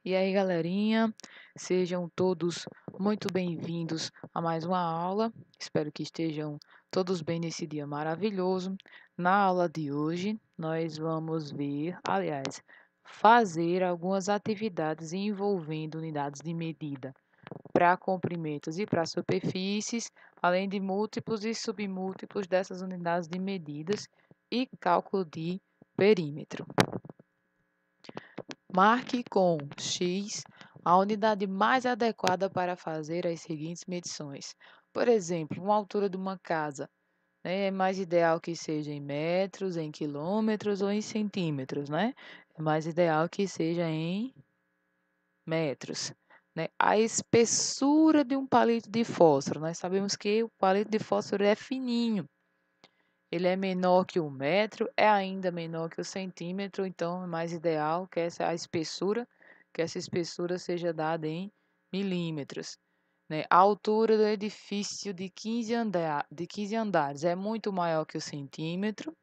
E aí, galerinha, sejam todos muito bem-vindos a mais uma aula. Espero que estejam todos bem nesse dia maravilhoso. Na aula de hoje, nós vamos ver, aliás, fazer algumas atividades envolvendo unidades de medida para comprimentos e para superfícies, além de múltiplos e submúltiplos dessas unidades de medidas e cálculo de perímetro. Marque com X a unidade mais adequada para fazer as seguintes medições. Por exemplo, uma altura de uma casa, né, é mais ideal que seja em metros, em quilômetros ou em centímetros, né? É mais ideal que seja em metros. Né? A espessura de um palito de fósforo. Nós sabemos que o palito de fósforo é fininho. Ele é menor que o metro, é ainda menor que o centímetro, então é mais ideal que essa espessura seja dada em milímetros. Né? A altura do edifício de 15 andares é muito maior que o centímetro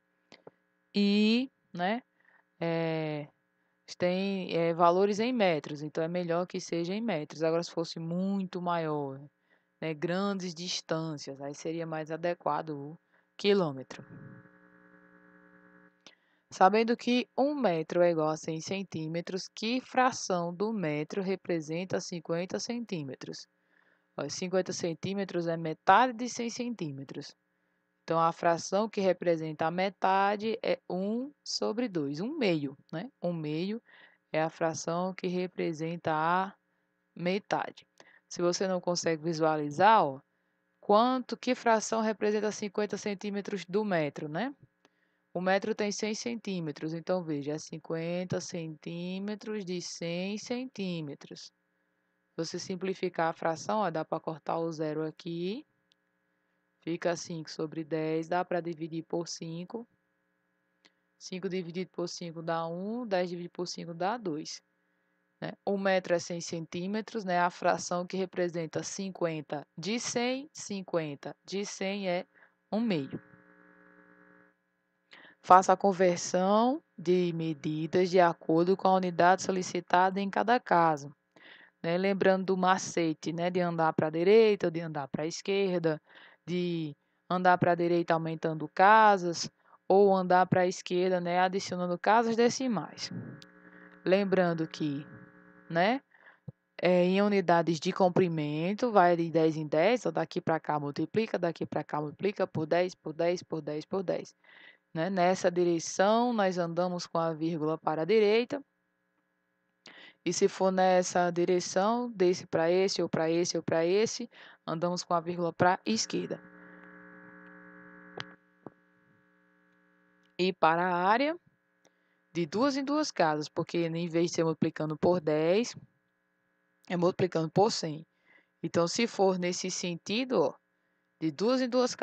e, né, tem valores em metros, então é melhor que seja em metros. Agora, se fosse muito maior, né, grandes distâncias, aí seria mais adequado o quilômetro. Sabendo que 1 metro é igual a 100 centímetros, que fração do metro representa 50 centímetros? 50 centímetros é metade de 100 centímetros. Então, a fração que representa a metade é 1 sobre 2, 1 meio, né? 1 meio é a fração que representa a metade. Se você não consegue visualizar, ó, que fração representa 50 centímetros do metro, né? O metro tem 100 centímetros, então veja, é 50 centímetros de 100 centímetros. Se você simplificar a fração, ó, dá para cortar o zero aqui. Fica 5 sobre 10, dá para dividir por 5. 5 dividido por 5 dá 1, 10 dividido por 5 dá 2. Né? O metro é 100 centímetros, né? A fração que representa 50 de 100, 50 de 100 é 1 meio. Faça a conversão de medidas de acordo com a unidade solicitada em cada caso. Né? Lembrando do macete, né? De andar para a direita, de andar para a esquerda, de andar para a direita aumentando casas, ou andar para a esquerda, né? Adicionando casas decimais. Lembrando que, né? Em unidades de comprimento, vai de 10 em 10, então daqui para cá multiplica por 10, por 10, por 10, por 10. Né? Nessa direção, nós andamos com a vírgula para a direita. E se for nessa direção, desse para esse, ou para esse, ou para esse, andamos com a vírgula para a esquerda. E para a área, de duas em duas casas, porque em vez de ser multiplicando por 10, é multiplicando por 100. Então, se for nesse sentido, ó, de duas em duas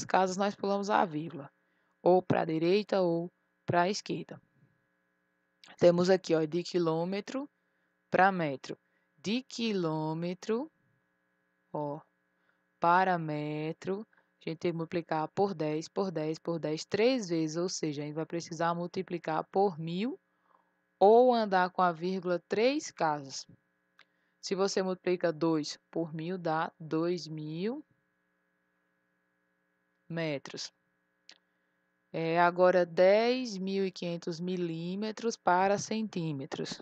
casas, nós pulamos a vírgula, ou para a direita ou para a esquerda. Temos aqui, ó, de quilômetro para metro. De quilômetro, ó, para metro, a gente tem que multiplicar por 10, por 10, por 10, 3 vezes, ou seja, a gente vai precisar multiplicar por 1000 ou andar com a vírgula 3 casas. Se você multiplica 2 por 1000, dá 2000 metros. Agora 10.500 milímetros para centímetros.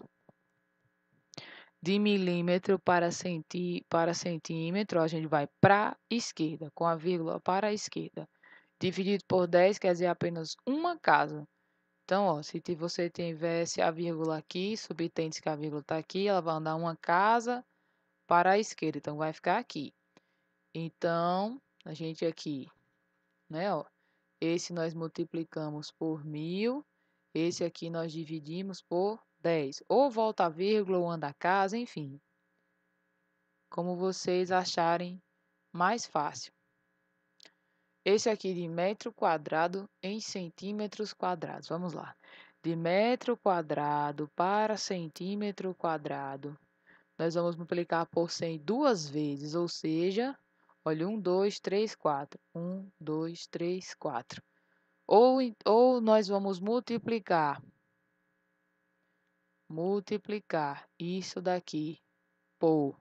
De milímetro para centímetro, a gente vai para a esquerda, com a vírgula para a esquerda. Dividido por 10 quer dizer apenas uma casa. Então, ó, se você tivesse a vírgula aqui, subtende que a vírgula está aqui, ela vai andar uma casa para a esquerda, então vai ficar aqui. Então, a gente aqui, né, ó, esse nós multiplicamos por 1000, esse aqui nós dividimos por 10. Ou volta a vírgula, ou anda a casa, enfim. Como vocês acharem mais fácil. Esse aqui de metro quadrado em centímetros quadrados. Vamos lá. De metro quadrado para centímetro quadrado, nós vamos multiplicar por 100 duas vezes, ou seja, olha, 1, 2, 3, 4. 1, 2, 3, 4. Ou nós vamos multiplicar multiplicar isso daqui por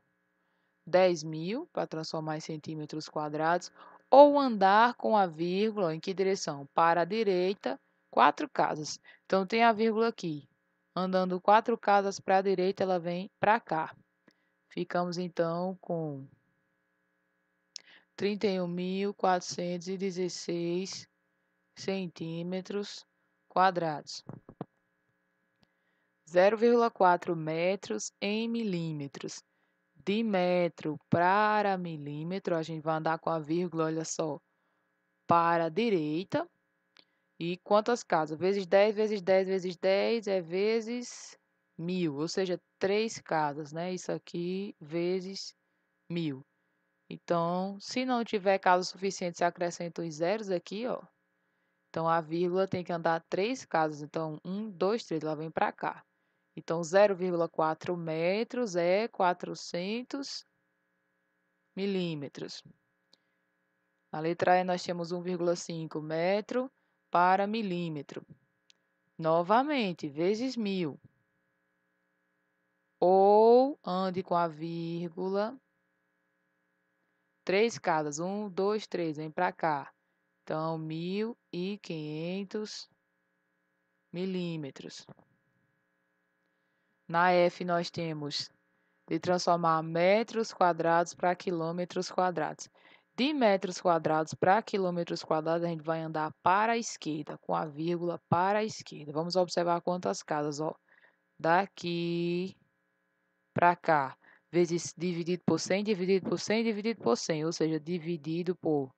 10.000 para transformar em centímetros quadrados, ou andar com a vírgula em que direção? Para a direita, 4 casas. Então, tem a vírgula aqui. Andando 4 casas para a direita, ela vem para cá. Ficamos, então, com 31.416 centímetros quadrados. 0,4 metros em milímetros. De metro para milímetro, a gente vai andar com a vírgula, olha só, para a direita. E quantas casas? Vezes 10, vezes 10, vezes 10 é vezes 1.000, ou seja, 3 casas, né? Isso aqui vezes 1.000. Então, se não tiver casa suficiente, você acrescenta os zeros aqui, ó. Então, a vírgula tem que andar 3 casas. Então, 1, 2, 3, ela vem para cá. Então, 0,4 metros é 400 milímetros. Na letra E, nós temos 1,5 metro para milímetro. Novamente, vezes 1.000. Ou ande com a vírgula. 3 casas. 1, 2, 3. Vem para cá. Então, 1.500 milímetros. Na F, nós temos de transformar metros quadrados para quilômetros quadrados. De metros quadrados para quilômetros quadrados, a gente vai andar para a esquerda, com a vírgula para a esquerda. Vamos observar quantas casas, ó. Daqui para cá, vezes dividido por 100, dividido por 100, dividido por 100, ou seja, dividido por...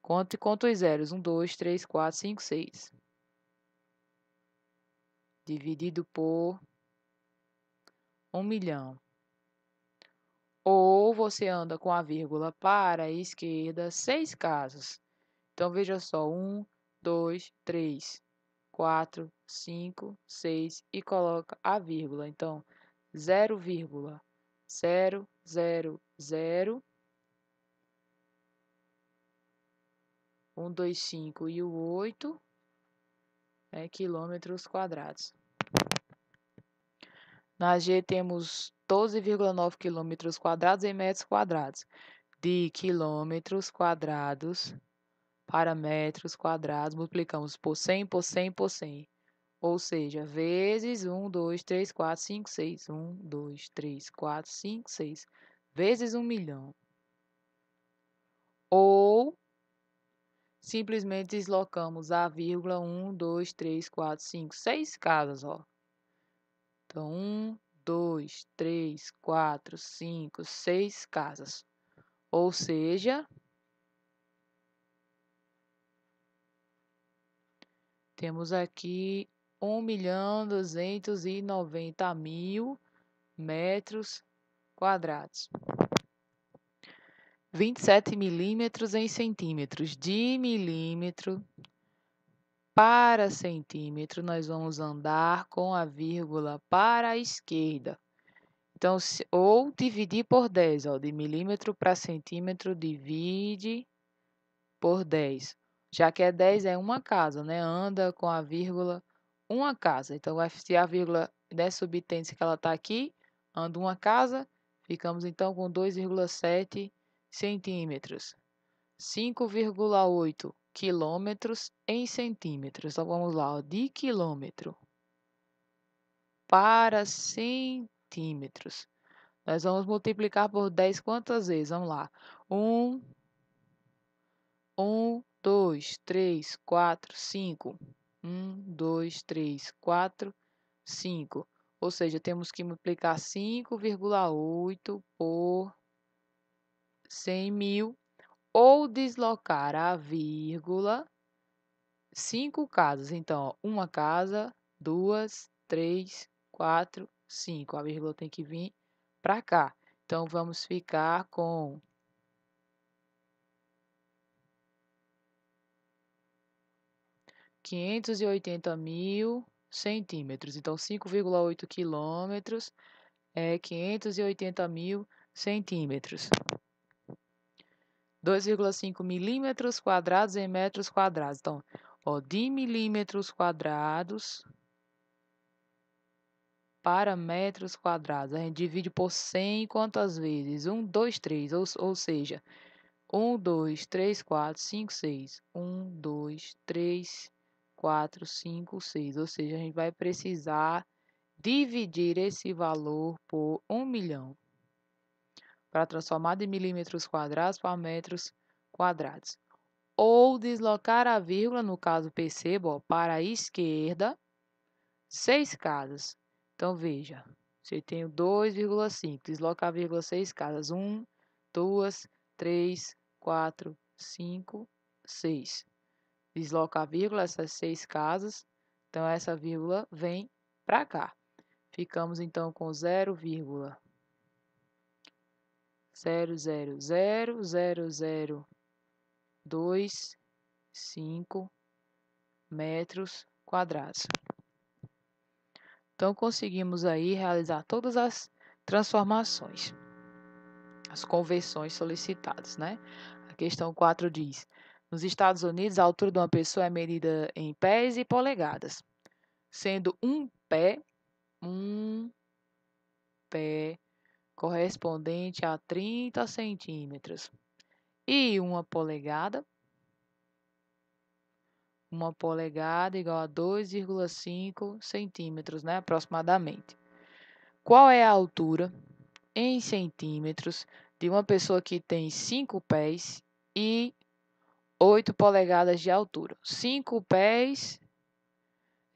Conte os zeros. 1, 2, 3, 4, 5, 6. Dividido por 1 milhão. Ou você anda com a vírgula para a esquerda 6 casas. Então, veja só, 1, 2, 3, 4, 5, 6 e coloca a vírgula. Então, 0,000 125 e o 8 quilômetros quadrados. Na G temos 12,9 quilômetros quadrados em metros quadrados. De quilômetros quadrados para metros quadrados, multiplicamos por 100, por 100, por 100. Ou seja, vezes 1, 2, 3, 4, 5, 6. 1, 2, 3, 4, 5, 6. Vezes 1 milhão. Ou simplesmente deslocamos a vírgula 1, 2, 3, 4, 5, 6 casas, ó. Então, 1, 2, 3, 4, 5, 6 casas. Ou seja, temos aqui 1.290.000 metros quadrados. 27 milímetros em centímetros. De milímetro para centímetro, nós vamos andar com a vírgula para a esquerda. Então, ou dividir por 10, ó, de milímetro para centímetro, divide por 10. Já que é 10, é uma casa, né? Anda com a vírgula uma casa. Então, se a vírgula dessa subtende que ela está aqui, anda uma casa, ficamos então com 2,7 centímetros. 5,8 quilômetros em centímetros. Então, vamos lá, ó, de quilômetro para centímetros. Nós vamos multiplicar por 10 quantas vezes? Vamos lá. 1, 2, 3, 4, 5. 1, 2, 3, 4, 5. Ou seja, temos que multiplicar 5,8 por 100.000 ou deslocar a vírgula 5 casas. Então, ó, uma casa, 2, 3, 4, 5. A vírgula tem que vir para cá. Então, vamos ficar com 580.000 centímetros. Então, 5,8 quilômetros é 580.000 centímetros. 2,5 milímetros quadrados em metros quadrados. Então, ó, de milímetros quadrados para metros quadrados. A gente divide por 100 quantas vezes? 1, 2, 3, ou seja, 1, 2, 3, 4, 5, 6. 1, 2, 3, 4, 5, 6. Ou seja, a gente vai precisar dividir esse valor por 1 milhão para transformar de milímetros quadrados para metros quadrados. Ou deslocar a vírgula, no caso, perceba, ó, para a esquerda, 6 casas. Então, veja, se eu tenho 2,5, desloca a vírgula 6 casas. 1, 2, 3, 4, 5, 6. Desloca a vírgula, essas 6 casas. Então, essa vírgula vem para cá. Ficamos, então, com 0,0000025 metros quadrados. Então, conseguimos aí realizar todas as transformações, as conversões solicitadas, né? A questão 4 diz: nos Estados Unidos, a altura de uma pessoa é medida em pés e polegadas, sendo um pé correspondente a 30 centímetros e uma polegada igual a 2,5 centímetros, né, aproximadamente. Qual é a altura em centímetros de uma pessoa que tem 5 pés e 8 polegadas de altura? 5 pés,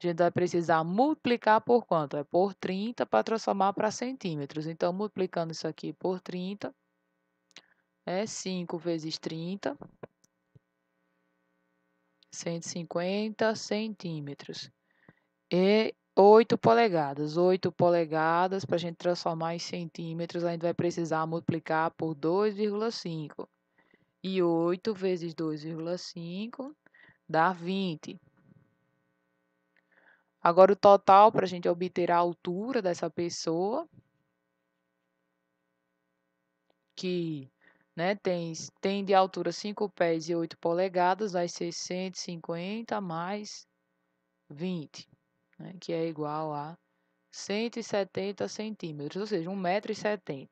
a gente vai precisar multiplicar por quanto? É por 30 para transformar para centímetros. Então, multiplicando isso aqui por 30, é 5 vezes 30, 150 centímetros. E 8 polegadas. 8 polegadas, para a gente transformar em centímetros, a gente vai precisar multiplicar por 2,5. E 8 vezes 2,5 dá 20. Agora, o total, para a gente obter a altura dessa pessoa, que, né, tem de altura 5 pés e 8 polegadas, vai ser 150 mais 20, né, que é igual a 170 centímetros, ou seja, 1,70 m.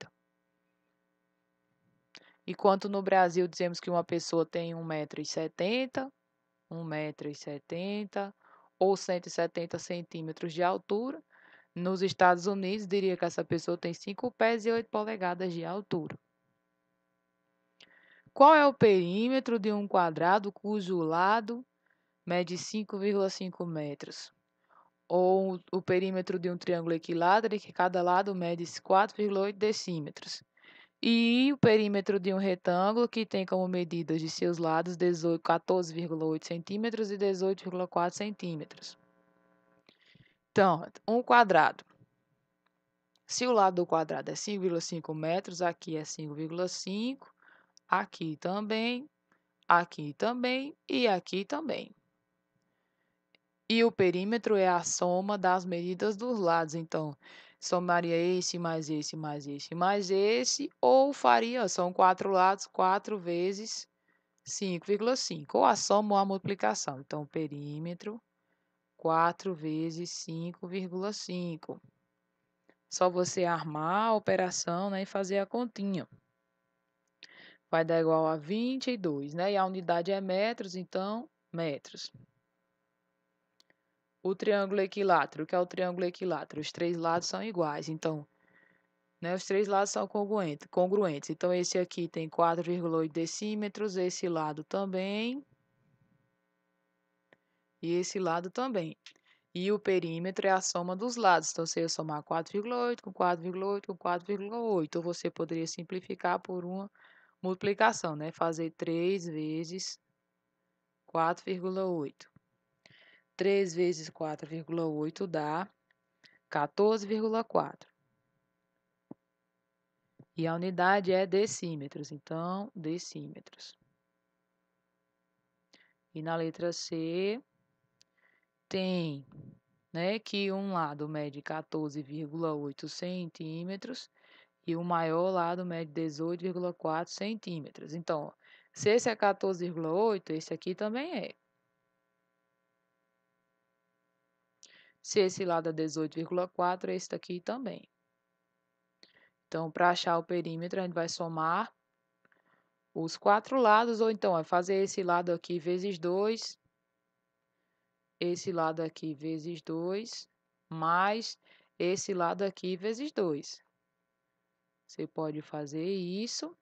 Enquanto no Brasil dizemos que uma pessoa tem 1,70 m, 1,70 m ou 170 centímetros de altura, nos Estados Unidos diria que essa pessoa tem 5 pés e 8 polegadas de altura. Qual é o perímetro de um quadrado cujo lado mede 5,5 metros? Ou o perímetro de um triângulo equilátero em que cada lado mede 4,8 decímetros? E o perímetro de um retângulo que tem como medidas de seus lados 14,8 centímetros e 18,4 centímetros. Então, um quadrado. Se o lado do quadrado é 5,5 metros, aqui é 5,5, aqui também e aqui também. E o perímetro é a soma das medidas dos lados. Então, somaria esse mais esse mais esse mais esse, ou faria, são 4 lados, 4 vezes 5,5, ou a soma ou a multiplicação. Então, perímetro 4 vezes 5,5. Só você armar a operação, né, e fazer a continha. Vai dar igual a 22, né? E a unidade é metros, então, metros. O triângulo equilátero, o que é o triângulo equilátero? Os três lados são iguais, então, né, os três lados são congruentes. Então, esse aqui tem 4,8 decímetros, esse lado também, e esse lado também. E o perímetro é a soma dos lados. Então, se eu somar 4,8 com 4,8 com 4,8, ou você poderia simplificar por uma multiplicação, né? Fazer 3 vezes 4,8. 3 vezes 4,8 dá 14,4. E a unidade é decímetros, então, decímetros. E na letra C, tem, né, que um lado mede 14,8 centímetros e o maior lado mede 18,4 centímetros. Então, se esse é 14,8, esse aqui também é. Se esse lado é 18,4, esse daqui também. Então, para achar o perímetro, a gente vai somar os 4 lados, ou então vai fazer esse lado aqui vezes 2, esse lado aqui vezes 2, mais esse lado aqui vezes 2. Você pode fazer isso,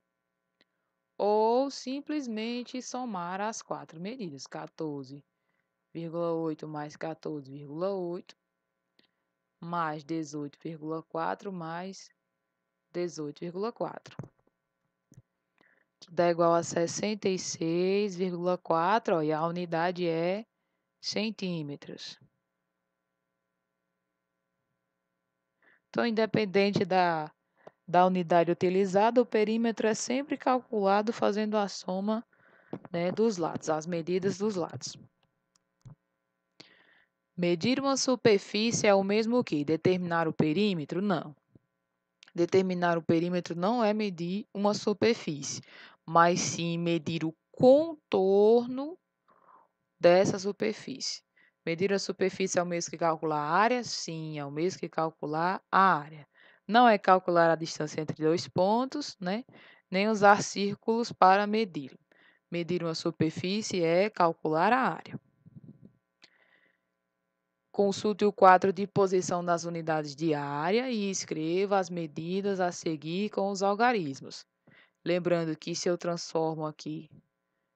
ou simplesmente somar as 4 medidas, 14,8 mais 14,8, mais 18,4 mais 18,4. Que dá igual a 66,4, e a unidade é centímetros. Então, independente da unidade utilizada, o perímetro é sempre calculado fazendo a soma, né, dos lados, as medidas dos lados. Medir uma superfície é o mesmo que determinar o perímetro? Não. Determinar o perímetro não é medir uma superfície, mas sim medir o contorno dessa superfície. Medir a superfície é o mesmo que calcular a área? Sim, é o mesmo que calcular a área. Não é calcular a distância entre dois pontos, né? Nem usar círculos para medir. Medir uma superfície é calcular a área. Consulte o quadro de posição das unidades de área e escreva as medidas a seguir com os algarismos. Lembrando que se eu transformo aqui,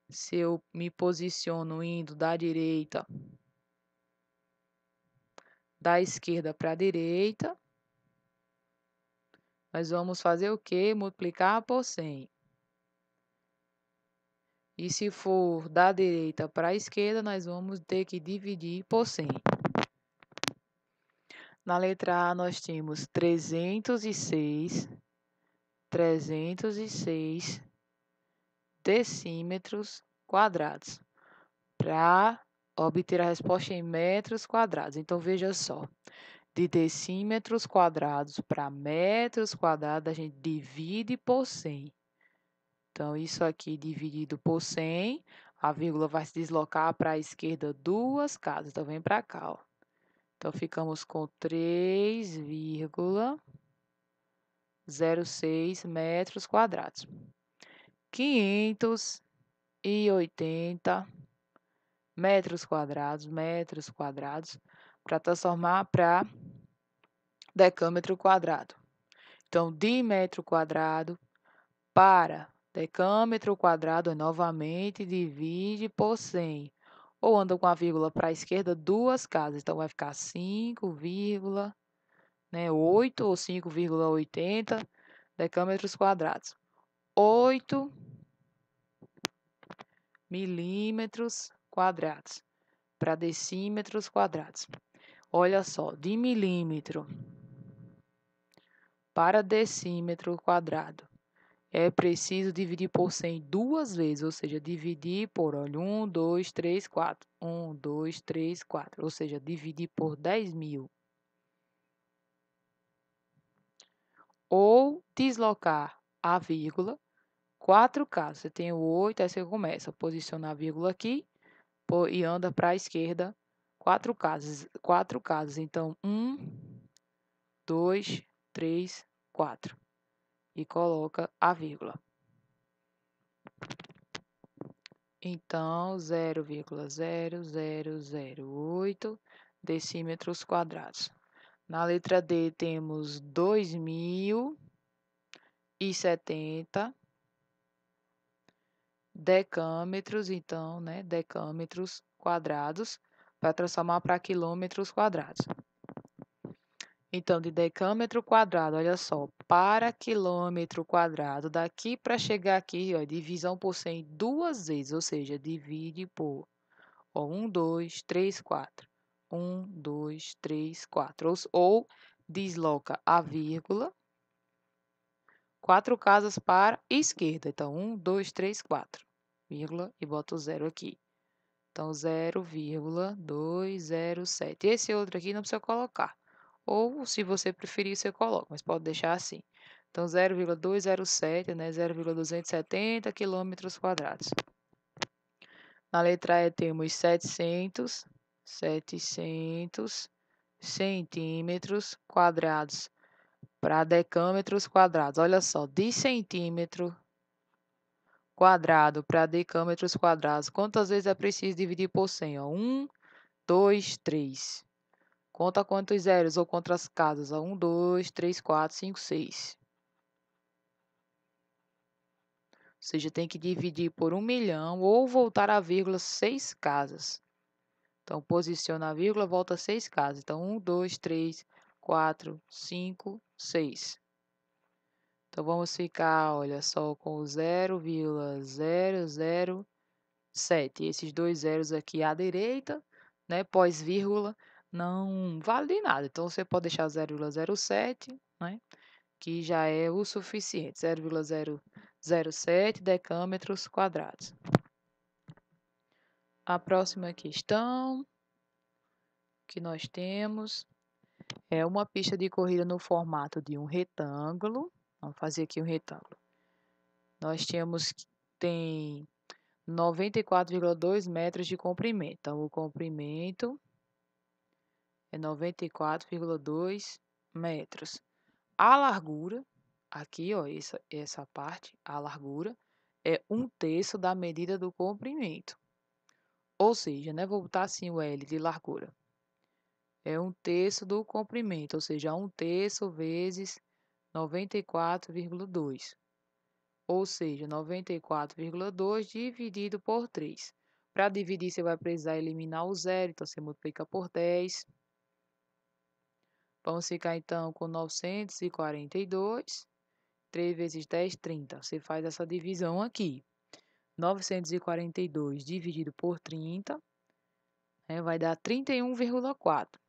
se eu me posiciono indo da direita, da esquerda para a direita, nós vamos fazer o quê? Multiplicar por 100. E se for da direita para a esquerda, nós vamos ter que dividir por 100. Na letra A, nós temos 306 decímetros quadrados para obter a resposta em metros quadrados. Então, veja só, de decímetros quadrados para metros quadrados, a gente divide por 100. Então, isso aqui dividido por 100, a vírgula vai se deslocar para a esquerda 2 casas. Então, vem para cá, ó. Então, ficamos com 3,06 metros quadrados. 580 metros quadrados, para transformar para decâmetro quadrado. Então, de metro quadrado para decâmetro quadrado, novamente divide por 100. Ou anda com a vírgula para a esquerda 2 casas. Então, vai ficar 5,8 ou 5,80 decâmetros quadrados. 8 milímetros quadrados para decímetros quadrados. Olha só, de milímetro para decímetro quadrado, é preciso dividir por 100 duas vezes, ou seja, dividir por, olha, 1, 2, 3, 4. 1, 2, 3, 4, ou seja, dividir por 10.000. Ou deslocar a vírgula 4 casas. Você tem o 8, aí você começa a posicionar a vírgula aqui e anda para a esquerda 4 casas. Então, 1, 2, 3, 4. E coloca a vírgula. Então, 0,0008 decímetros quadrados. Na letra D, temos 2.070 decâmetros, então, né, decâmetros quadrados, para transformar para quilômetros quadrados. Então, de decâmetro quadrado, olha só, para quilômetro quadrado, daqui para chegar aqui, ó, divisão por 100 duas vezes, ou seja, divide por 1, 2, 3, 4. 1, 2, 3, 4. Ou desloca a vírgula 4 casas para a esquerda. Então, 1, 2, 3, 4. Vírgula e bota o zero aqui. Então, 0,207. Esse outro aqui não precisa colocar. Ou, se você preferir, você coloca, mas pode deixar assim. Então, 0,207, né? 0,270 quilômetros quadrados. Na letra E temos 700 centímetros quadrados para decâmetros quadrados. Olha só, de centímetro quadrado para decâmetros quadrados. Quantas vezes é preciso dividir por 100? 1, 2, 3. Conta quantos zeros ou quantas casas? 1, 2, 3, 4, 5, 6. Ou seja, tem que dividir por 1 milhão ou voltar a vírgula 6 casas. Então, posiciona a vírgula, volta 6 casas. Então, 1, 2, 3, 4, 5, 6. Então, vamos ficar, olha só, com 0,007. Esses dois zeros aqui à direita, né, pós-vírgula, não vale de nada. Então, você pode deixar 0,07, né, que já é o suficiente. 0,007 decâmetros quadrados. A próxima questão que nós temos é uma pista de corrida no formato de um retângulo. Vamos fazer aqui um retângulo. Nós tem 94,2 metros de comprimento. Então, o comprimento é 94,2 metros. A largura, aqui, ó, essa parte, a largura, é 1/3 da medida do comprimento. Ou seja, né, vou botar assim o L de largura. É 1/3 do comprimento, ou seja, 1/3 vezes 94,2. Ou seja, 94,2 dividido por 3. Para dividir, você vai precisar eliminar o zero, então você multiplica por 10. Vamos ficar então com 942. 3 vezes 10, 30. Você faz essa divisão aqui. 942 dividido por 30, né, vai dar 31,4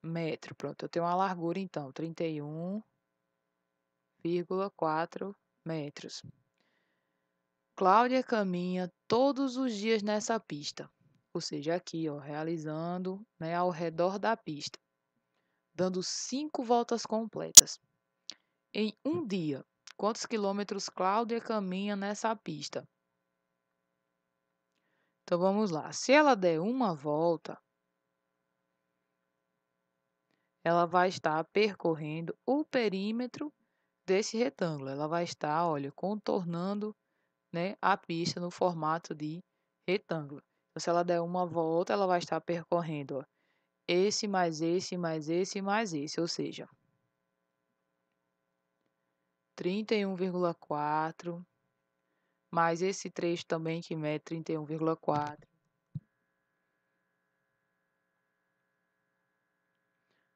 metro. Pronto, eu tenho uma largura então, 31,4 metros. Cláudia caminha todos os dias nessa pista, ou seja, aqui, ó, realizando, né, ao redor da pista, dando 5 voltas completas. Em um dia, quantos quilômetros Cláudia caminha nessa pista? Então vamos lá. Se ela der uma volta, ela vai estar percorrendo o perímetro desse retângulo. Ela vai estar, olha, contornando, né, a pista no formato de retângulo. Então, se ela der uma volta, ela vai estar percorrendo, ó, esse mais esse mais esse mais esse, ou seja, 31,4 mais esse trecho também que mede 31,4.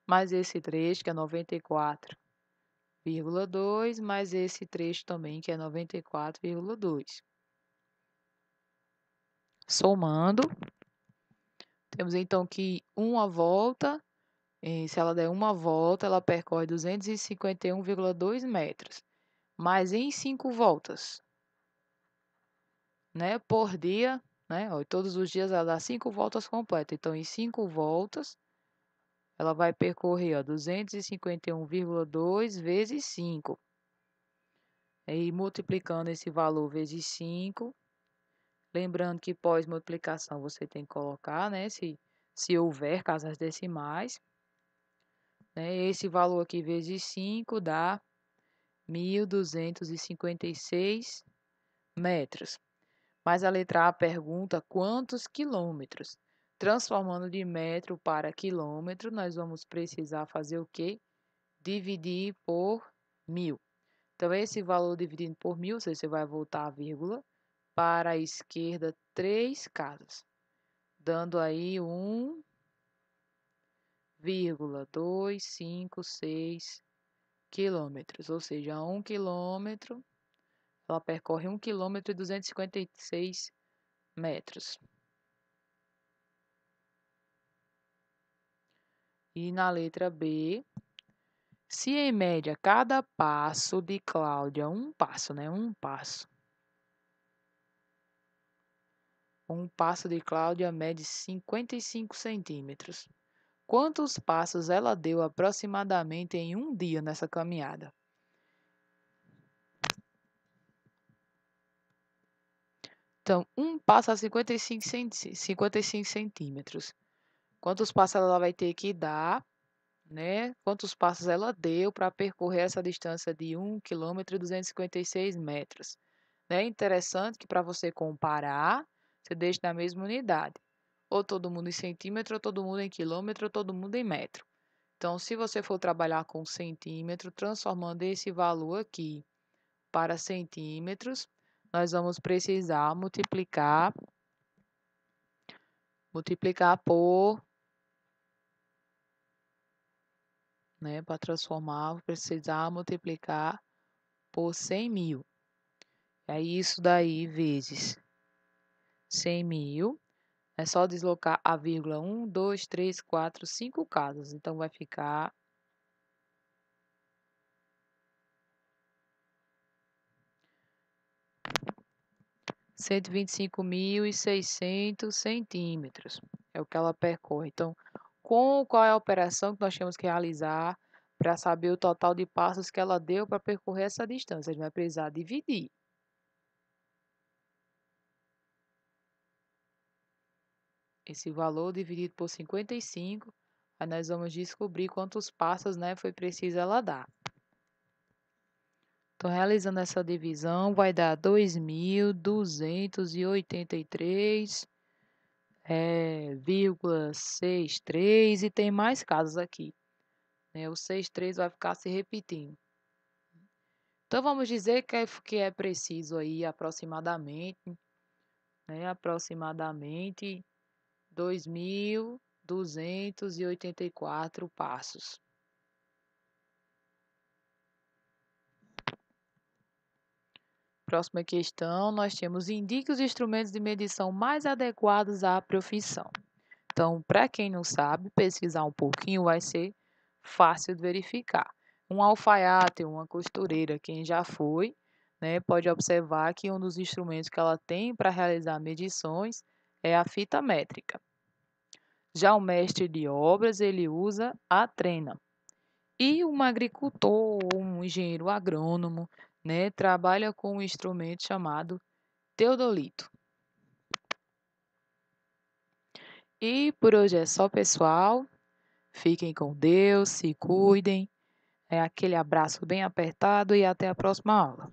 Mais esse trecho que é 94,2, mais esse trecho também que é 94,2. Somando, temos então que uma volta, se ela der uma volta, ela percorre 251,2 metros. Mas em 5 voltas, né, por dia, né, ó, todos os dias ela dá 5 voltas completas. Então, em 5 voltas, ela vai percorrer 251,2 vezes 5. E multiplicando esse valor vezes 5, lembrando que pós-multiplicação você tem que colocar, né, se houver casas decimais, né, esse valor aqui vezes 5 dá 1.256 metros. Mas a letra A pergunta quantos quilômetros. Transformando de metro para quilômetro, nós vamos precisar fazer o quê? Dividir por 1.000. Então, esse valor dividido por 1.000, você vai voltar a vírgula para a esquerda 3 casas, dando aí 1,256 quilômetros, ou seja, 1 quilômetro, ela percorre 1 quilômetro e 256 metros. E na letra B, se em média cada passo de Cláudia, um passo de Cláudia mede 55 centímetros. Quantos passos ela deu aproximadamente em um dia nessa caminhada? Então, um passo a 55 centímetros. Quantos passos ela vai ter que dar, né? Quantos passos ela deu para percorrer essa distância de 1 km e 256 metros. É interessante que para você comparar, você deixe na mesma unidade. Ou todo mundo em centímetro, ou todo mundo em quilômetro, ou todo mundo em metro. Então, se você for trabalhar com centímetro, transformando esse valor aqui para centímetros, nós vamos precisar multiplicar por, né, para transformar, vou precisar multiplicar por 100.000. Aí isso daí vezes 100.000, é só deslocar a vírgula 1, 2, 3, 4, 5 casas. Então vai ficar 125.600 centímetros. É o que ela percorre. Então, qual é a operação que nós temos que realizar para saber o total de passos que ela deu para percorrer essa distância? A gente vai precisar dividir. Esse valor dividido por 55, aí nós vamos descobrir quantos passos, né, foi preciso ela dar. Então, realizando essa divisão, vai dar 2.283,63 e tem mais casas aqui, né? O 63 vai ficar se repetindo. Então, vamos dizer que é preciso aí aproximadamente, né? Aproximadamente 2.284 passos. Próxima questão, nós temos indique os instrumentos de medição mais adequados à profissão. Então, para quem não sabe, pesquisar um pouquinho vai ser fácil de verificar. Um alfaiate, uma costureira, quem já foi, né, pode observar que um dos instrumentos que ela tem para realizar medições é a fita métrica. Já o mestre de obras, ele usa a trena. E um agricultor ou um engenheiro agrônomo, né, trabalha com um instrumento chamado teodolito. E por hoje é só, pessoal. Fiquem com Deus, se cuidem. É aquele abraço bem apertado e até a próxima aula.